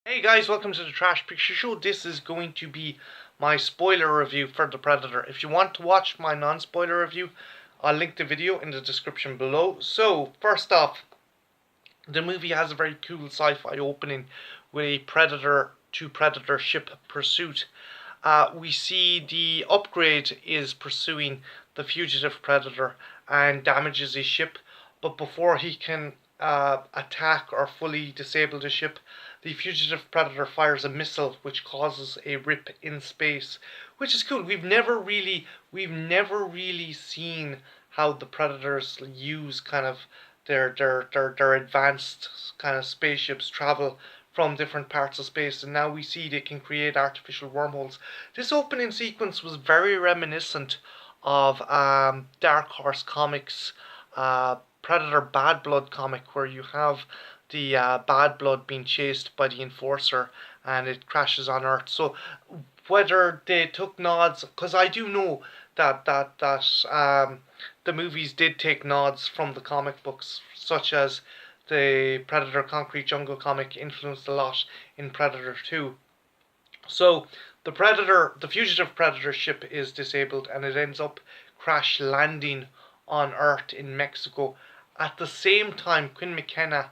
Hey guys, welcome to the Trash Picture Show. This is going to be my spoiler review for The Predator. If you want to watch my non-spoiler review, I'll link the video in the description below. So, first off, the movie has a very cool sci-fi opening with a Predator to Predator ship pursuit. We see the upgrade is pursuing the fugitive Predator and damages his ship, but before he can attack or fully disable the ship, the fugitive Predator fires a missile which causes a rip in space, which is cool. We've never really seen how the Predators use kind of their advanced kind of spaceships travel from different parts of space, and now we see they can create artificial wormholes. This opening sequence was very reminiscent of Dark Horse Comics Predator Bad Blood comic, where you have the Bad Blood being chased by the Enforcer and it crashes on Earth. So whether they took nods, because I do know that the movies did take nods from the comic books, such as the Predator Concrete Jungle comic influenced a lot in Predator 2. So the fugitive Predator ship is disabled and it ends up crash landing on Earth in Mexico. At the same time, Quinn McKenna,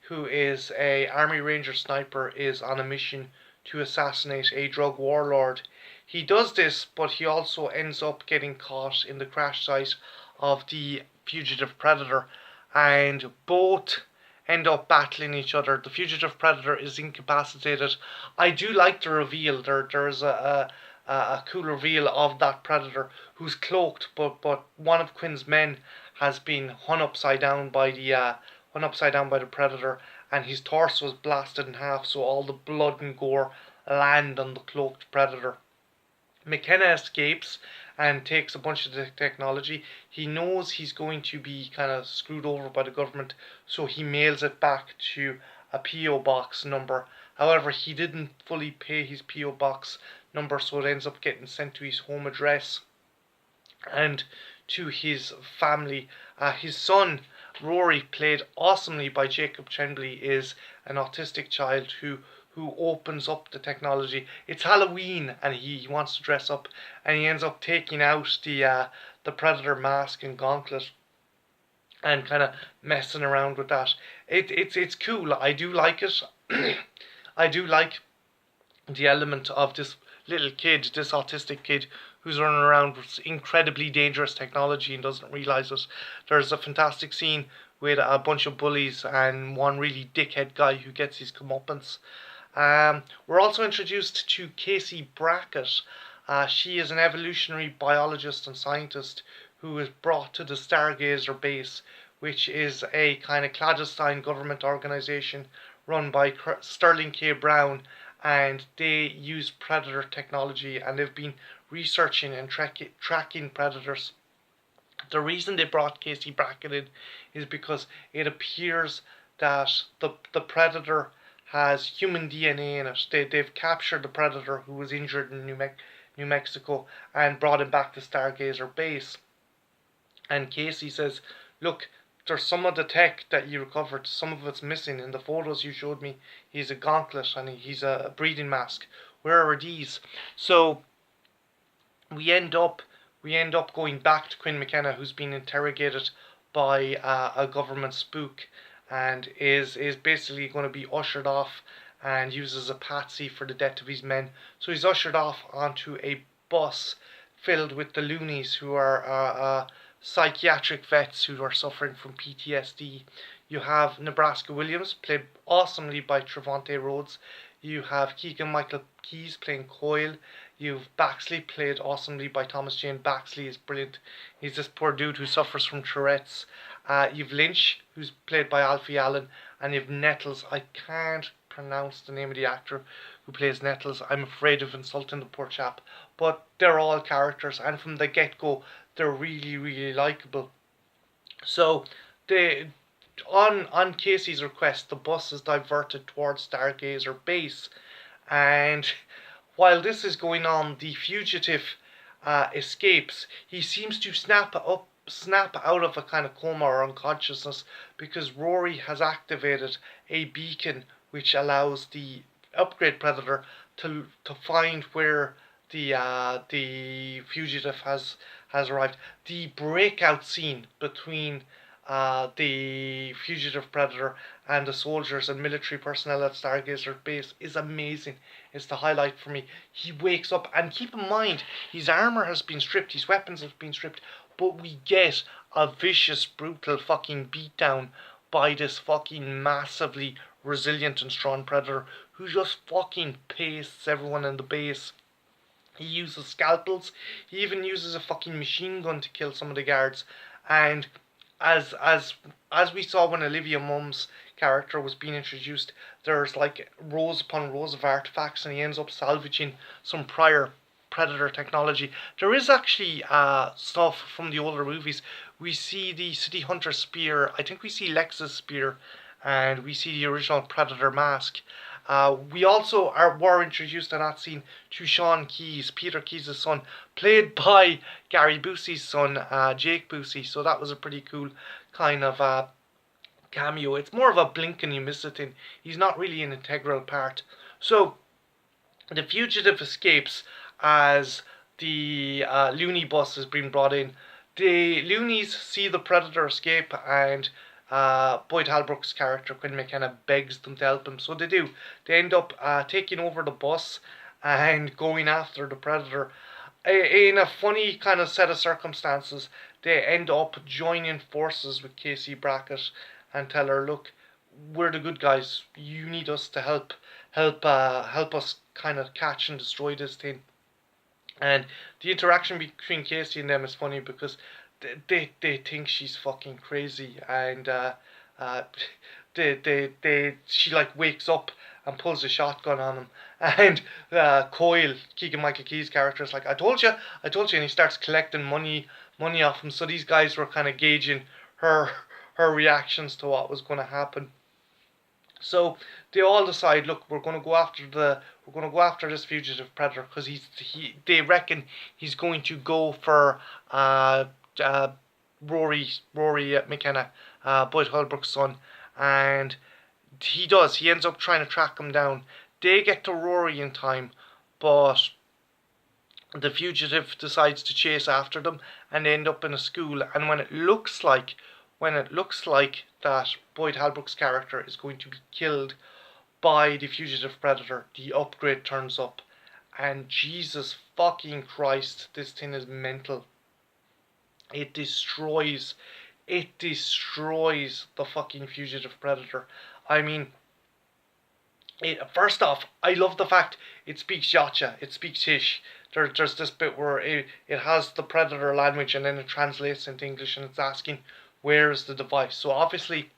who is a Army Ranger sniper, is on a mission to assassinate a drug warlord. He does this, but he also ends up getting caught in the crash site of the fugitive Predator, and both end up battling each other. The fugitive Predator is incapacitated. I do like the reveal. There's a cool reveal of that Predator who's cloaked, but one of Quinn's men has been hung upside down by the Predator, and his torso is blasted in half, so all the blood and gore land on the cloaked Predator. McKenna escapes and takes a bunch of the technology. He knows he's going to be kind of screwed over by the government, so he mails it back to a P.O. box number. However, he didn't fully pay his P.O. box number, so it ends up getting sent to his home address and to his family. His son, Rory, played awesomely by Jacob Tremblay, is an autistic child who opens up the technology. It's Halloween and he wants to dress up, and he ends up taking out the Predator mask and gauntlet and kind of messing around with that. It's cool. I do like it. I do like the element of this little kid, this autistic kid, who's running around with incredibly dangerous technology and doesn't realize it. There's a fantastic scene with a bunch of bullies and one really dickhead guy who gets his comeuppance. We're also introduced to Casey Brackett. She is an evolutionary biologist and scientist who is brought to the Stargazer base, which is a kind of clandestine government organization run by Sterling K. Brown, and they use predator technology and they've been researching and tracking predators. The reason they brought Casey Brackett in is because it appears that the predator has human DNA in it. They've captured the predator who was injured in New Mexico and brought him back to Stargazer base. And Casey says, look, there's some of the tech that you recovered, some of it's missing. In the photos you showed me, he's a gauntlet and he's a breathing mask. Where are these? So we end up going back to Quinn McKenna, who's been interrogated by a government spook and is basically going to be ushered off and uses a patsy for the death of his men. So he's ushered off onto a bus filled with the loonies who are psychiatric vets who are suffering from PTSD. You have Nebraska Williams, played awesomely by Trevante Rhodes. You have Keegan Michael Keyes playing Coyle. You've Baxley, played awesomely by Thomas Jane. Baxley is brilliant. He's this poor dude who suffers from Tourette's. You've Lynch, who's played by Alfie Allen, and you've Nettles. I can't pronounce the name of the actor who plays Nettles. I'm afraid of insulting the poor chap. But they're all characters, and from the get-go, they're really, really likable. So, on Casey's request, the bus is diverted towards Stargazer base, and while this is going on, the fugitive escapes. He seems to snap out of a kind of coma or unconsciousness because Rory has activated a beacon which allows the upgrade predator to find where the fugitive has arrived. The breakout scene between the fugitive predator and the soldiers and military personnel at Stargazer base is amazing. It's the highlight for me. He wakes up, and keep in mind, his armor has been stripped, his weapons have been stripped, but we get a vicious, brutal fucking beatdown by this fucking massively resilient and strong predator who just fucking pastes everyone in the base. He uses scalpels. He even uses a fucking machine gun to kill some of the guards. And as as as we saw when Olivia Mumm's character was being introduced, there's like rows upon rows of artifacts, and he ends up salvaging some prior Predator technology. There is actually stuff from the older movies. We see the City Hunter spear. I think we see Lex's spear, and we see the original Predator mask. We also were introduced in that scene to Sean Keyes, Peter Keyes' son, played by Gary Busey's son, Jake Busey. So that was a pretty cool kind of cameo. It's more of a blink and you miss it thing. He's not really an integral part. So the fugitive escapes as the loony bus is being brought in. The loonies see the predator escape, and Boyd Halbrook's character, Quinn McKenna, begs them to help him. So they do. They end up taking over the bus and going after the predator. In a funny kind of set of circumstances, they end up joining forces with Casey Brackett and tell her, "Look, we're the good guys. You need us to help us kind of catch and destroy this thing." And the interaction between Casey and them is funny because they think she's fucking crazy, and uh, she like wakes up and pulls a shotgun on him, and Coyle, Keegan Michael Key's character, is like, I told you," and he starts collecting money off him. So these guys were kind of gauging her reactions to what was going to happen. So they all decide, look, we're going to go after this fugitive predator because they reckon he's going to go for uh, Rory McKenna, Boyd Holbrook's son, and he does. He ends up trying to track him down. They get to Rory in time, but the fugitive decides to chase after them, and they end up in a school. And when it looks like that Boyd Halbrook's character is going to be killed by the fugitive predator, the upgrade turns up, and Jesus fucking Christ, this thing is mental. It destroys the fucking fugitive predator. I mean, first off, I love the fact it speaks Yacha, it speaks Hish. There's this bit where it has the predator language, and then it translates into English, and it's asking, where is the device? So obviously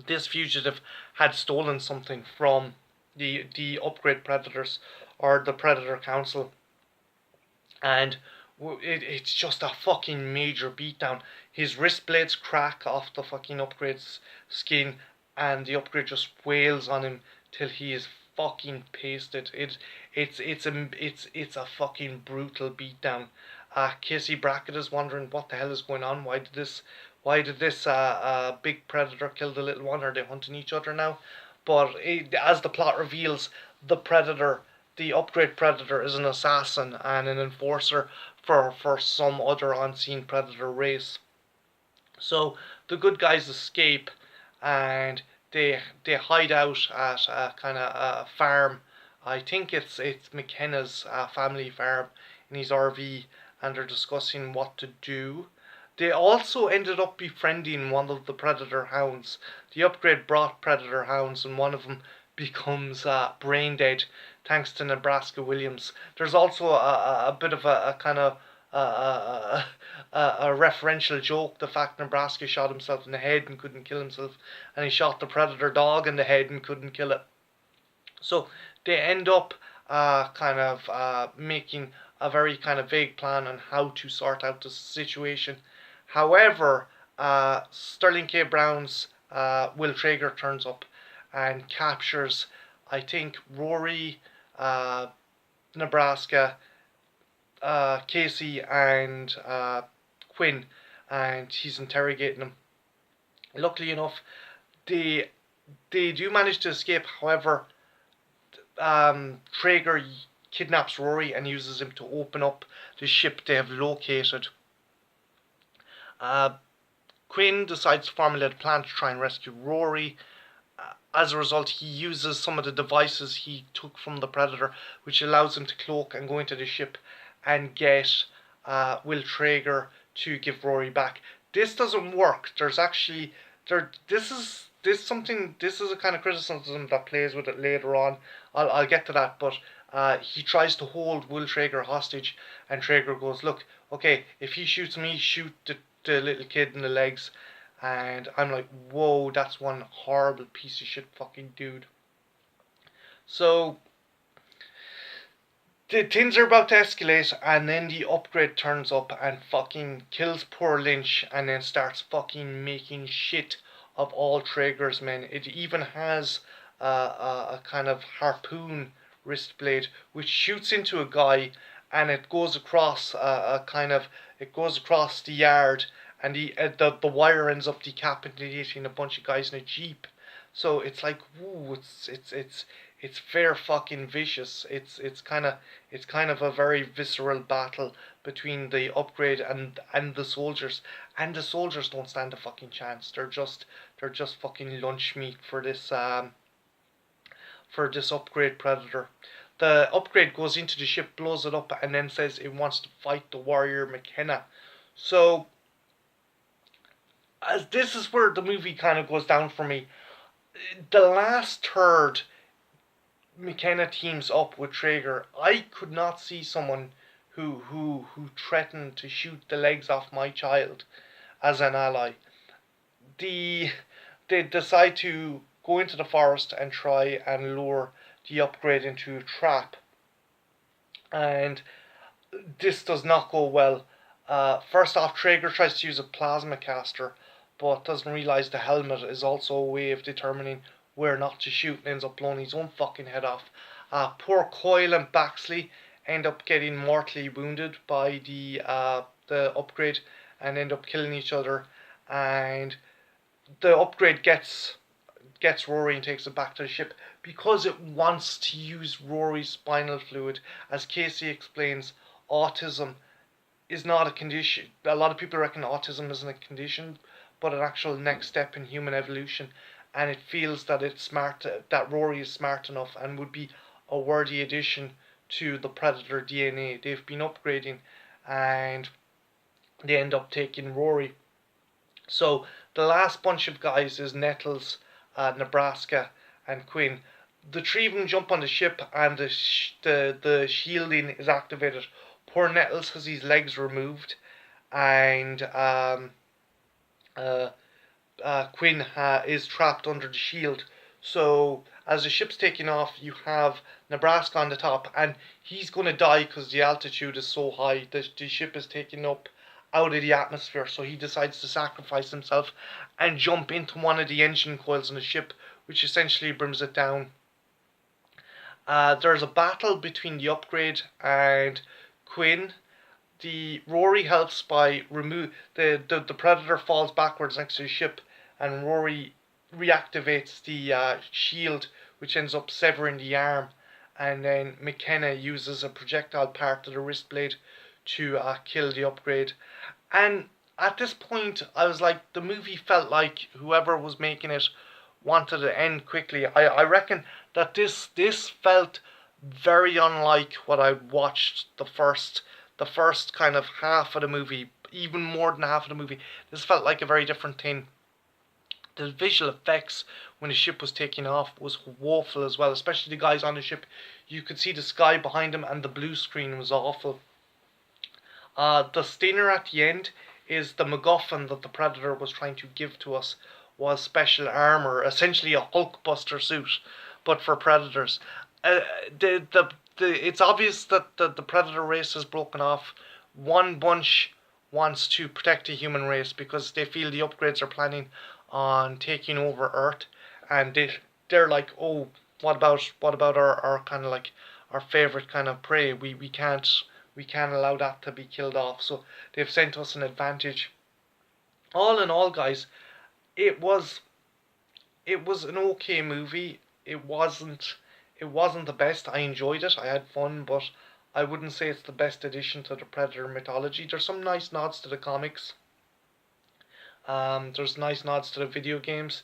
this fugitive had stolen something from the upgrade predators, or the Predator Council, and it's just a fucking major beatdown. His wrist blades crack off the fucking upgrade's skin, and the upgrade just wails on him till he is fucking pasted. It's a fucking brutal beatdown. Casey Brackett is wondering what the hell is going on. Why did this big predator kill the little one? Are they hunting each other now? But as the plot reveals, the upgrade predator, is an assassin and an enforcer for some other unseen predator race. So the good guys escape, and they hide out at a kind of a farm. I think it's McKenna's family farm in his RV, and they're discussing what to do. They also ended up befriending one of the predator hounds. The upgrade brought predator hounds, and one of them becomes brain dead thanks to Nebraska Williams. There's also a bit of a kind of a referential joke, the fact Nebraska shot himself in the head and couldn't kill himself, and he shot the predator dog in the head and couldn't kill it. So they end up making a very kind of vague plan on how to sort out the situation. However, Sterling K. Brown's Will Traeger turns up and captures, I think, Rory, Nebraska, Casey, and Quinn, and he's interrogating them. Luckily enough, they do manage to escape. However, Traeger kidnaps Rory and uses him to open up the ship they have located. Quinn decides to formulate a plan to try and rescue Rory. As a result, he uses some of the devices he took from the Predator, which allows him to cloak and go into the ship and get Will Traeger to give Rory back. This doesn't work. There's actually This is a kind of criticism that plays with it later on. I'll get to that, but he tries to hold Will Traeger hostage, and Traeger goes, "Look, okay, if he shoots me, shoot the little kid in the legs." And I'm like, whoa, that's one horrible piece of shit fucking dude. So the things are about to escalate, and then the upgrade turns up and fucking kills poor Lynch, and then starts fucking making shit of all Traeger's men. It even has a kind of harpoon wrist blade which shoots into a guy, and it goes across it goes across the yard, and the wire ends up decapitating a bunch of guys in a jeep. So it's like, woo, it's fair fucking vicious. It's kind of a very visceral battle between the upgrade and the soldiers, and the soldiers don't stand a fucking chance. They're just fucking lunch meat for this upgrade Predator. The upgrade goes into the ship, blows it up, and then says it wants to fight the warrior McKenna. So as this is where the movie kind of goes down for me. The last third, McKenna teams up with Traeger. I could not see someone who threatened to shoot the legs off my child as an ally. They decide to go into the forest and try and lure the upgrade into a trap, and this does not go well. First off, Traeger tries to use a plasma caster, but doesn't realise the helmet is also a way of determining where not to shoot, and ends up blowing his own fucking head off. Poor Coyle and Baxley end up getting mortally wounded by the upgrade and end up killing each other. And the upgrade gets Rory and takes it back to the ship because it wants to use Rory's spinal fluid. As Casey explains, autism is not a condition. A lot of people reckon autism isn't a condition, but an actual next step in human evolution. And it feels that that Rory is smart enough and would be a worthy addition to the Predator DNA. They've been upgrading, and they end up taking Rory. So the last bunch of guys is Nettles, Nebraska, and Quinn. The three of them jump on the ship, and the shielding is activated. Poor Nettles has his legs removed, and Quinn is trapped under the shield. So as the ship's taking off, you have Nebraska on the top, and he's going to die because the altitude is so high. The ship is taking up out of the atmosphere, so he decides to sacrifice himself and jump into one of the engine coils on the ship, which essentially brings it down. There's a battle between the upgrade and Quinn. The Rory helps by the Predator falls backwards next to the ship, and Rory reactivates the shield, which ends up severing the arm, and then McKenna uses a projectile part of the wrist blade to kill the upgrade. And at this point, I was like, the movie felt like whoever was making it wanted to end quickly. I reckon that this felt very unlike what I watched the first kind of half of the movie, even more than half of the movie. This felt like a very different thing. The visual effects when the ship was taking off was woeful as well, especially the guys on the ship. You could see the sky behind them, and the blue screen was awful. The stinger at the end is the MacGuffin that the Predator was trying to give to us, was special armor, essentially a Hulkbuster suit, but for Predators. It's obvious that the Predator race has broken off. One bunch wants to protect the human race because they feel the upgrades are planning on taking over Earth, and they're like, oh, what about our kind of like our favorite kind of prey? We can't allow that to be killed off. So they've sent us an advantage. All in all, guys, it was an okay movie. It wasn't It wasn't the best. I enjoyed it. I had fun, but I wouldn't say it's the best addition to the Predator mythology. There's some nice nods to the comics. There's nice nods to the video games.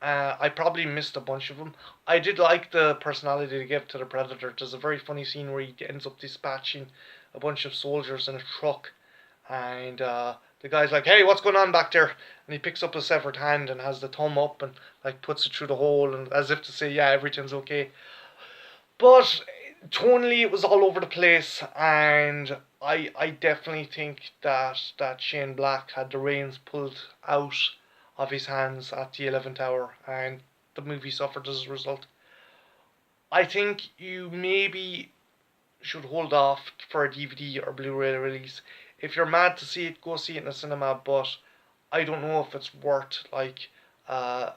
I probably missed a bunch of them. I did like the personality they gave to the Predator. There's a very funny scene where he ends up dispatching a bunch of soldiers in a truck, and the guy's like, "Hey, what's going on back there?" And he picks up a severed hand and has the thumb up and like puts it through the hole, and as if to say, "Yeah, everything's okay." But tonally, it was all over the place, and I definitely think that Shane Black had the reins pulled out of his hands at the 11th hour, and the movie suffered as a result. I think you maybe should hold off for a DVD or Blu-ray release. If you're mad to see it, go see it in a cinema. But I don't know if it's worth like uh,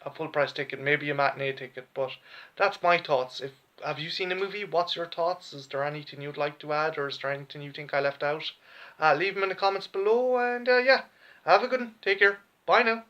a full price ticket, maybe a matinee ticket. But that's my thoughts. If have you seen the movie? What's your thoughts? Is there anything you'd like to add, or is there anything you think I left out? Leave them in the comments below, and yeah, have a good one. Take care. Bye now.